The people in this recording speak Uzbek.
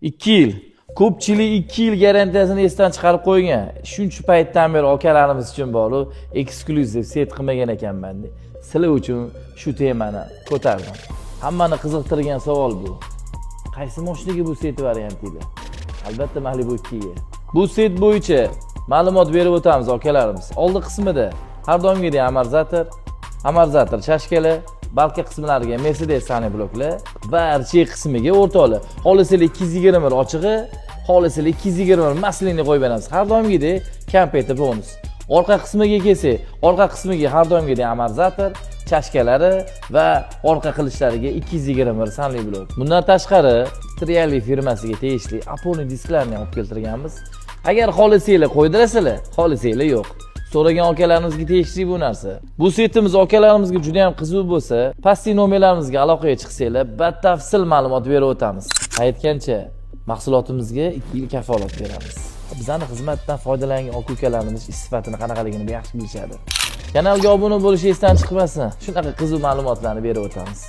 2 yil. Ko'pchilik 2 yil garantiyasini esdan chiqarib qo'ygan. Shuncha paytdan beri akalarimiz uchun bor-u, eksklyuziv set qilmagan ekanman. Sizlar uchun shu temani ko'tardim. Hammani qiziqtirgan savol bu. Qaysi mashinaga bu set variantida? Albatta Malibu 2 ga. Bu set bo'yicha ma'lumot berib o'tamiz akalarimiz. Oldi qismida har doimgidek amortizator chashkali, balki qismlariga Mercedes sani bloklar, barcha qismiga o'rtoqli. Xolislik 220 ochig'i, xolislik 220 maslini qo'yib beramiz. Har doimgidek kompeti bonus. Orqa qismiga kelsak, orqa qismiga har doimgidek amortizator, chashkalari va orqa qilichlariga 220 sanli blok. Bundan tashqari, Triali firmasiga tegishli Apollo disklarni olib keltirganmiz. Agar xolisliklar qo'ydirasizlar, xolisliklar yo'q. So'ragan akalarimizga tegishli bu narsa. Bu setimiz akalarimizga juda ham qiziq bo'lsa, pastki nomerlarimizga aloqaga chiqsanglar, batafsil ma'lumot berib o'tamiz. Aytgancha, mahsulotimizga 2 yil kafolat beramiz. Bizning xizmatdan foydalangan aka-ukalarimiz ish sifatini qanaqaligini yaxshi bilishadi. Kanalga obuna bo'lish esdan chiqmasin. Shunaqa qiziq ma'lumotlarni berib o'tamiz.